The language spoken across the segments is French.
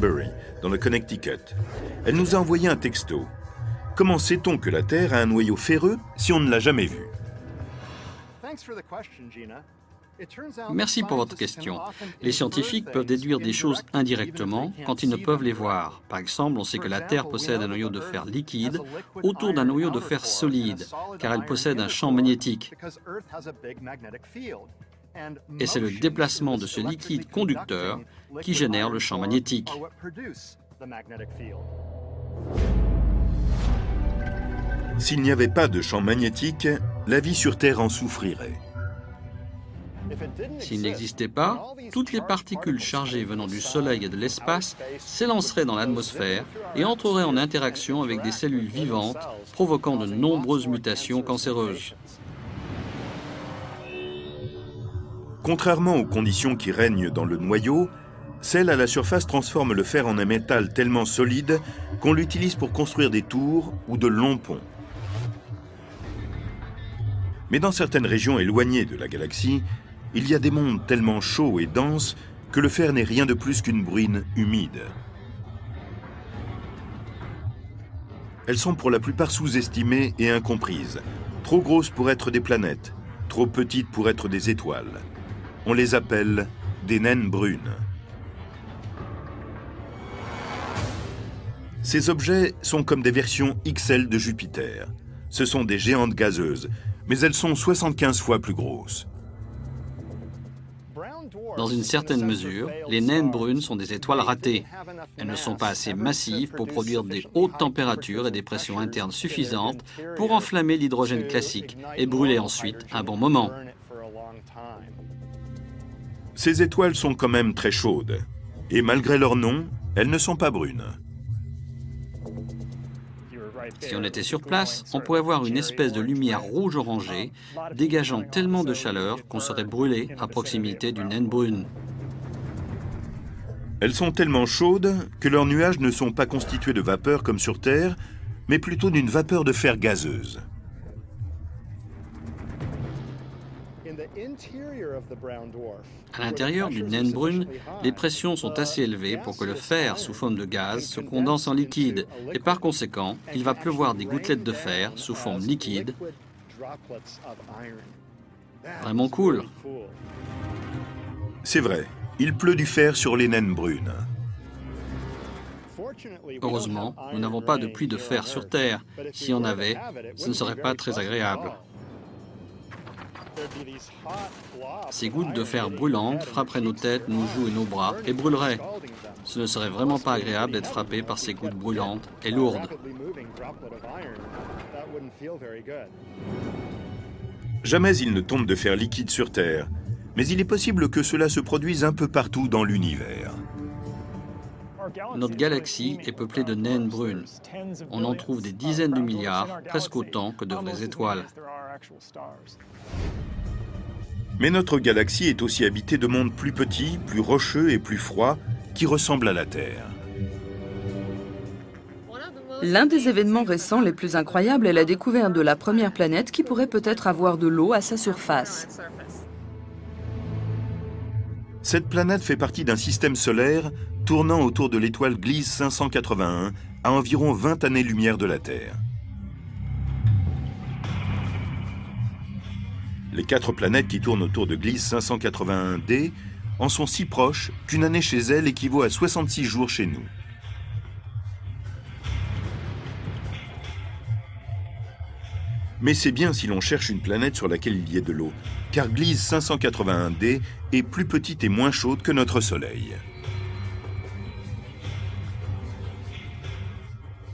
Danbury, dans le Connecticut. Elle nous a envoyé un texto. Comment sait-on que la Terre a un noyau ferreux si on ne l'a jamais vu? Merci pour votre question. Les scientifiques peuvent déduire des choses indirectement quand ils ne peuvent les voir. Par exemple, on sait que la Terre possède un noyau de fer liquide autour d'un noyau de fer solide, car elle possède un champ magnétique. Et c'est le déplacement de ce liquide conducteur qui génère le champ magnétique. S'il n'y avait pas de champ magnétique, la vie sur Terre en souffrirait. S'il n'existait pas, toutes les particules chargées venant du Soleil et de l'espace s'élanceraient dans l'atmosphère et entreraient en interaction avec des cellules vivantes, provoquant de nombreuses mutations cancéreuses. Contrairement aux conditions qui règnent dans le noyau, celles à la surface transforment le fer en un métal tellement solide qu'on l'utilise pour construire des tours ou de longs ponts. Mais dans certaines régions éloignées de la galaxie, il y a des mondes tellement chauds et denses que le fer n'est rien de plus qu'une bruine humide. Elles sont pour la plupart sous-estimées et incomprises, trop grosses pour être des planètes, trop petites pour être des étoiles. On les appelle des naines brunes. Ces objets sont comme des versions XL de Jupiter. Ce sont des géantes gazeuses, mais elles sont 75 fois plus grosses. Dans une certaine mesure, les naines brunes sont des étoiles ratées. Elles ne sont pas assez massives pour produire des hautes températures et des pressions internes suffisantes pour enflammer l'hydrogène classique et brûler ensuite un bon moment. Ces étoiles sont quand même très chaudes. Et malgré leur nom, elles ne sont pas brunes. Si on était sur place, on pourrait voir une espèce de lumière rouge-orangée dégageant tellement de chaleur qu'on serait brûlé à proximité d'une naine brune. Elles sont tellement chaudes que leurs nuages ne sont pas constitués de vapeur comme sur Terre, mais plutôt d'une vapeur de fer gazeuse. À l'intérieur d'une naine brune, les pressions sont assez élevées pour que le fer sous forme de gaz se condense en liquide et par conséquent, il va pleuvoir des gouttelettes de fer sous forme liquide. Vraiment cool. C'est vrai, il pleut du fer sur les naines brunes. Heureusement, nous n'avons pas de pluie de fer sur Terre. Si on avait, ce ne serait pas très agréable. Ces gouttes de fer brûlantes frapperaient nos têtes, nos joues et nos bras et brûleraient. Ce ne serait vraiment pas agréable d'être frappé par ces gouttes brûlantes et lourdes. Jamais il ne tombe de fer liquide sur Terre, mais il est possible que cela se produise un peu partout dans l'univers. Notre galaxie est peuplée de naines brunes. On en trouve des dizaines de milliards, presque autant que de vraies étoiles. Mais notre galaxie est aussi habitée de mondes plus petits, plus rocheux et plus froids, qui ressemblent à la Terre. L'un des événements récents les plus incroyables est la découverte de la première planète qui pourrait peut-être avoir de l'eau à sa surface. Cette planète fait partie d'un système solaire tournant autour de l'étoile Gliese 581, à environ 20 années-lumière de la Terre. Les 4 planètes qui tournent autour de Gliese 581d en sont si proches qu'une année chez elles équivaut à 66 jours chez nous. Mais c'est bien si l'on cherche une planète sur laquelle il y ait de l'eau, car Gliese 581d est plus petite et moins chaude que notre Soleil.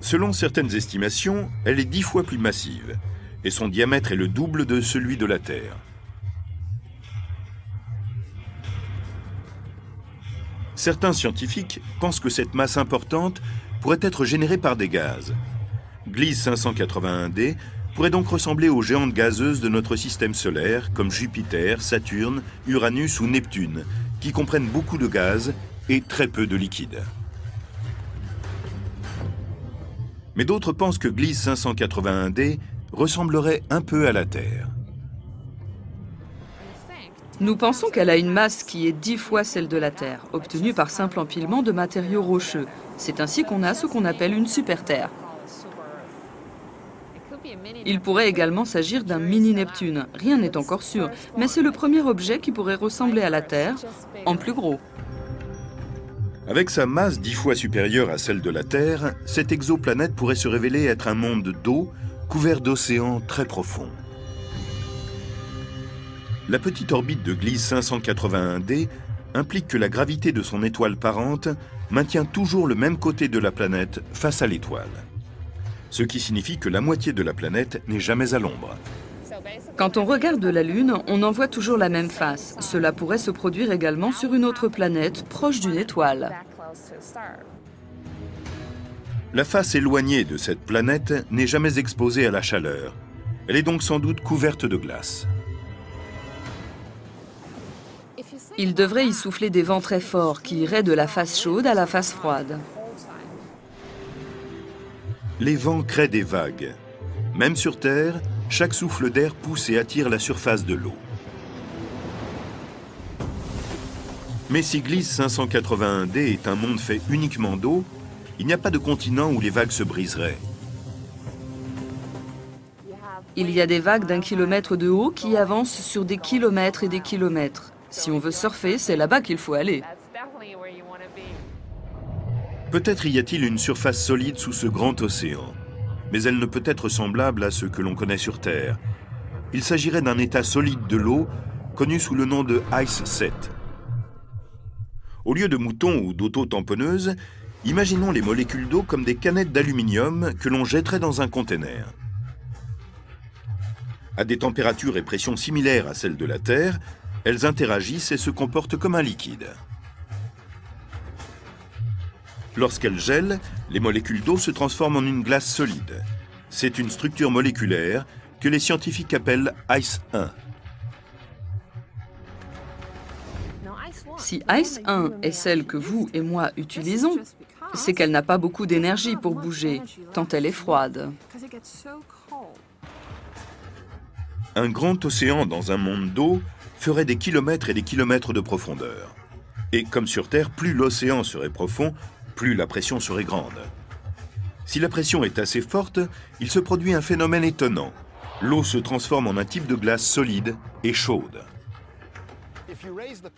Selon certaines estimations, elle est 10 fois plus massive, et son diamètre est le double de celui de la Terre. Certains scientifiques pensent que cette masse importante pourrait être générée par des gaz. Gliese 581d pourrait donc ressembler aux géantes gazeuses de notre système solaire, comme Jupiter, Saturne, Uranus ou Neptune, qui comprennent beaucoup de gaz et très peu de liquide. Mais d'autres pensent que Gliese 581d ressemblerait un peu à la Terre. Nous pensons qu'elle a une masse qui est 10 fois celle de la Terre, obtenue par simple empilement de matériaux rocheux. C'est ainsi qu'on a ce qu'on appelle une super-Terre. Il pourrait également s'agir d'un mini-Neptune. Rien n'est encore sûr, mais c'est le premier objet qui pourrait ressembler à la Terre, en plus gros. Avec sa masse 10 fois supérieure à celle de la Terre, cette exoplanète pourrait se révéler être un monde d'eau couvert d'océans très profonds. La petite orbite de Gliese 581d implique que la gravité de son étoile parente maintient toujours le même côté de la planète face à l'étoile. Ce qui signifie que la moitié de la planète n'est jamais à l'ombre. Quand on regarde la Lune, on en voit toujours la même face. Cela pourrait se produire également sur une autre planète proche d'une étoile. La face éloignée de cette planète n'est jamais exposée à la chaleur. Elle est donc sans doute couverte de glace. Il devrait y souffler des vents très forts qui iraient de la face chaude à la face froide. Les vents créent des vagues. Même sur Terre, chaque souffle d'air pousse et attire la surface de l'eau. Mais si Gliese 581d est un monde fait uniquement d'eau, il n'y a pas de continent où les vagues se briseraient. Il y a des vagues d'1 kilomètre de haut qui avancent sur des kilomètres et des kilomètres. Si on veut surfer, c'est là-bas qu'il faut aller. Peut-être y a-t-il une surface solide sous ce grand océan, mais elle ne peut être semblable à ce que l'on connaît sur Terre. Il s'agirait d'un état solide de l'eau, connu sous le nom de Ice Set. Au lieu de moutons ou d'auto-tamponneuses, imaginons les molécules d'eau comme des canettes d'aluminium que l'on jetterait dans un conteneur. À des températures et pressions similaires à celles de la Terre, elles interagissent et se comportent comme un liquide. Lorsqu'elles gèlent, les molécules d'eau se transforment en une glace solide. C'est une structure moléculaire que les scientifiques appellent Ice 1. Si Ice 1 est celle que vous et moi utilisons, c'est qu'elle n'a pas beaucoup d'énergie pour bouger, tant elle est froide. Un grand océan dans un monde d'eau ferait des kilomètres et des kilomètres de profondeur. Et comme sur Terre, plus l'océan serait profond, plus la pression serait grande. Si la pression est assez forte, il se produit un phénomène étonnant. L'eau se transforme en un type de glace solide et chaude.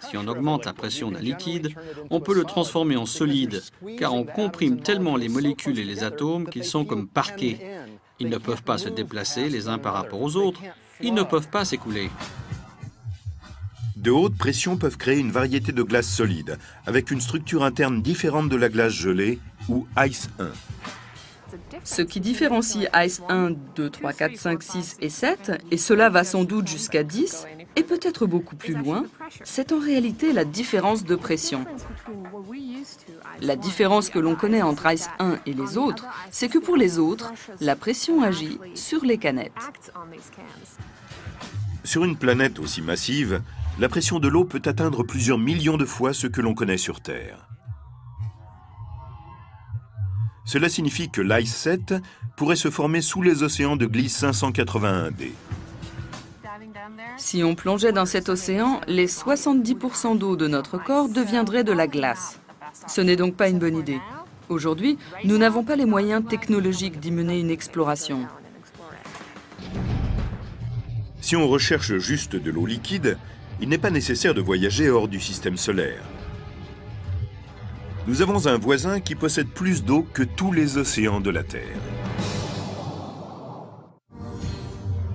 Si on augmente la pression d'un liquide, on peut le transformer en solide, car on comprime tellement les molécules et les atomes qu'ils sont comme parqués. Ils ne peuvent pas se déplacer les uns par rapport aux autres, ils ne peuvent pas s'écouler. De hautes pressions peuvent créer une variété de glaces solides, avec une structure interne différente de la glace gelée, ou Ice 1. Ce qui différencie Ice 1, 2, 3, 4, 5, 6 et 7, et cela va sans doute jusqu'à 10, et peut-être beaucoup plus loin, c'est en réalité la différence de pression. La différence que l'on connaît entre Ice 1 et les autres, c'est que pour les autres, la pression agit sur les canettes. Sur une planète aussi massive, la pression de l'eau peut atteindre plusieurs millions de fois ce que l'on connaît sur Terre. Cela signifie que l'Ice Set pourrait se former sous les océans de Gliese 581d. Si on plongeait dans cet océan, les 70% d'eau de notre corps deviendraient de la glace. Ce n'est donc pas une bonne idée. Aujourd'hui, nous n'avons pas les moyens technologiques d'y mener une exploration. Si on recherche juste de l'eau liquide, il n'est pas nécessaire de voyager hors du système solaire. Nous avons un voisin qui possède plus d'eau que tous les océans de la Terre.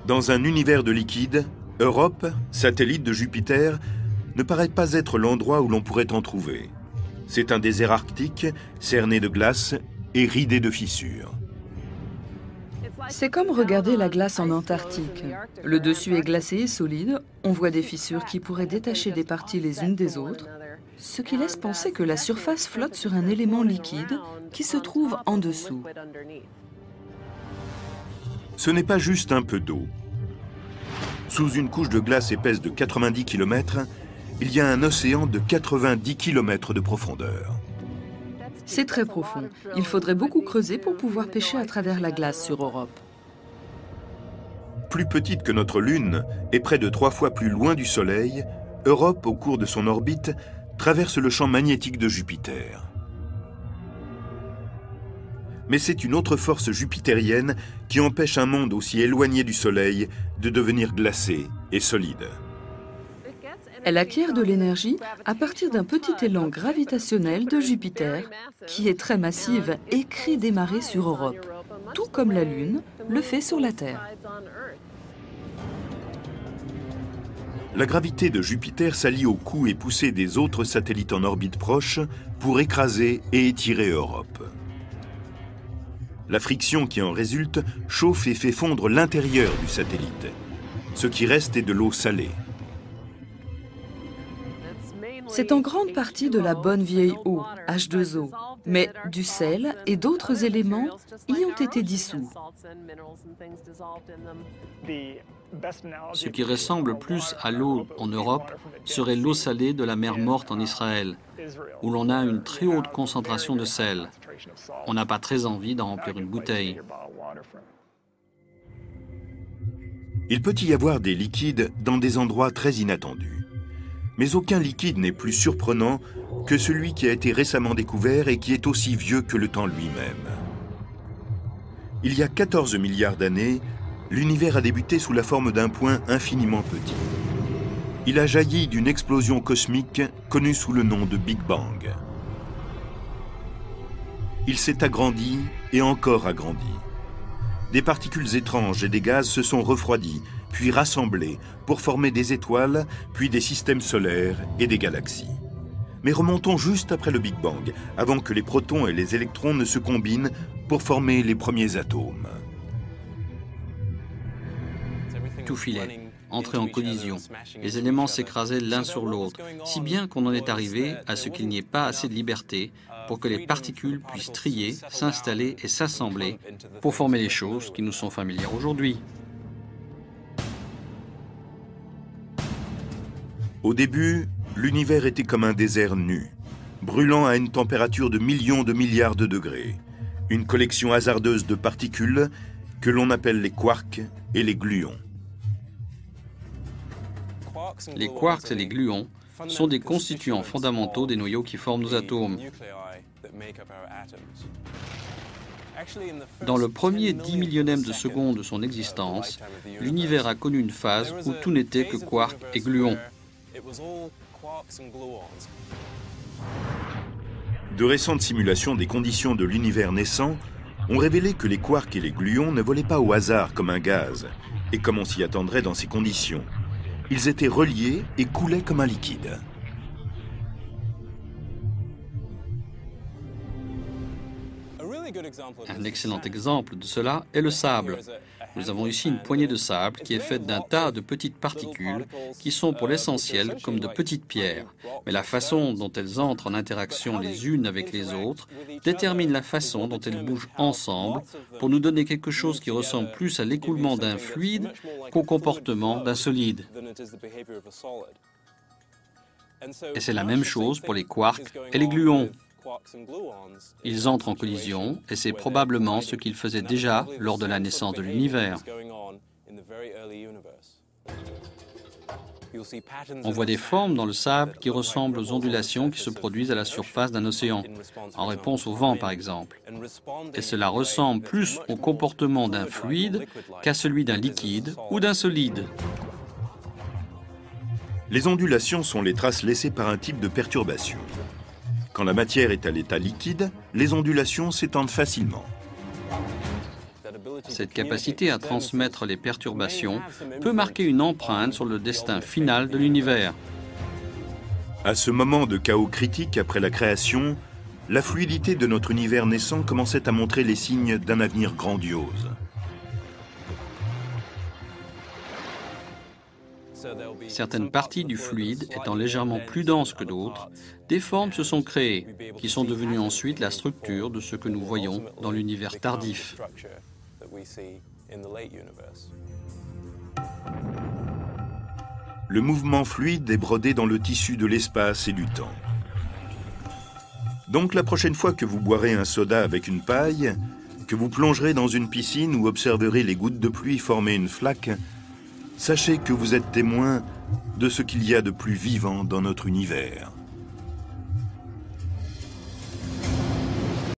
Dans un univers de liquide, Europe, satellite de Jupiter, ne paraît pas être l'endroit où l'on pourrait en trouver. C'est un désert arctique, cerné de glace et ridé de fissures. C'est comme regarder la glace en Antarctique. Le dessus est glacé et solide, on voit des fissures qui pourraient détacher des parties les unes des autres, ce qui laisse penser que la surface flotte sur un élément liquide qui se trouve en dessous. Ce n'est pas juste un peu d'eau. Sous une couche de glace épaisse de 90 km, il y a un océan de 90 km de profondeur. C'est très profond. Il faudrait beaucoup creuser pour pouvoir pêcher à travers la glace sur Europe. Plus petite que notre Lune et près de 3 fois plus loin du Soleil, Europe, au cours de son orbite, traverse le champ magnétique de Jupiter. Mais c'est une autre force jupitérienne qui empêche un monde aussi éloigné du Soleil de devenir glacé et solide. Elle acquiert de l'énergie à partir d'un petit élan gravitationnel de Jupiter, qui est très massive et crée des marées sur Europe, tout comme la Lune le fait sur la Terre. La gravité de Jupiter s'allie aux coups et poussées des autres satellites en orbite proche pour écraser et étirer Europe. La friction qui en résulte chauffe et fait fondre l'intérieur du satellite. Ce qui reste est de l'eau salée. C'est en grande partie de la bonne vieille eau, H2O, mais du sel et d'autres éléments y ont été dissous. Ce qui ressemble plus à l'eau en Europe serait l'eau salée de la mer Morte en Israël, où l'on a une très haute concentration de sel. On n'a pas très envie d'en remplir une bouteille. Il peut y avoir des liquides dans des endroits très inattendus. Mais aucun liquide n'est plus surprenant que celui qui a été récemment découvert et qui est aussi vieux que le temps lui-même. Il y a 14 milliards d'années, l'univers a débuté sous la forme d'un point infiniment petit. Il a jailli d'une explosion cosmique connue sous le nom de Big Bang. Il s'est agrandi et encore agrandi. Des particules étranges et des gaz se sont refroidis, puis rassemblés pour former des étoiles, puis des systèmes solaires et des galaxies. Mais remontons juste après le Big Bang, avant que les protons et les électrons ne se combinent pour former les premiers atomes. Tout filait, entrait en collision. Les éléments s'écrasaient l'un sur l'autre, si bien qu'on en est arrivé à ce qu'il n'y ait pas assez de liberté pour que les particules puissent trier, s'installer et s'assembler pour former les choses qui nous sont familières aujourd'hui. Au début, l'univers était comme un désert nu, brûlant à une température de millions de milliards de degrés, une collection hasardeuse de particules que l'on appelle les quarks et les gluons. Les quarks et les gluons sont des constituants fondamentaux des noyaux qui forment nos atomes. Dans le premier 10 millionième de seconde de son existence, l'univers a connu une phase où tout n'était que quarks et gluons. De récentes simulations des conditions de l'univers naissant ont révélé que les quarks et les gluons ne volaient pas au hasard comme un gaz, et comme on s'y attendrait dans ces conditions. Ils étaient reliés et coulaient comme un liquide. Un excellent exemple de cela est le sable. Nous avons ici une poignée de sable qui est faite d'un tas de petites particules qui sont pour l'essentiel comme de petites pierres. Mais la façon dont elles entrent en interaction les unes avec les autres détermine la façon dont elles bougent ensemble pour nous donner quelque chose qui ressemble plus à l'écoulement d'un fluide qu'au comportement d'un solide. Et c'est la même chose pour les quarks et les gluons. Ils entrent en collision et c'est probablement ce qu'ils faisaient déjà lors de la naissance de l'univers. On voit des formes dans le sable qui ressemblent aux ondulations qui se produisent à la surface d'un océan, en réponse au vent par exemple. Et cela ressemble plus au comportement d'un fluide qu'à celui d'un liquide ou d'un solide. Les ondulations sont les traces laissées par un type de perturbation. Quand la matière est à l'état liquide, les ondulations s'étendent facilement. Cette capacité à transmettre les perturbations peut marquer une empreinte sur le destin final de l'univers. À ce moment de chaos critique après la création, la fluidité de notre univers naissant commençait à montrer les signes d'un avenir grandiose. Certaines parties du fluide étant légèrement plus denses que d'autres, des formes se sont créées, qui sont devenues ensuite la structure de ce que nous voyons dans l'univers tardif. Le mouvement fluide est brodé dans le tissu de l'espace et du temps. Donc la prochaine fois que vous boirez un soda avec une paille, que vous plongerez dans une piscine ou observerez les gouttes de pluie former une flaque, Sachez que vous êtes témoin de ce qu'il y a de plus vivant dans notre univers.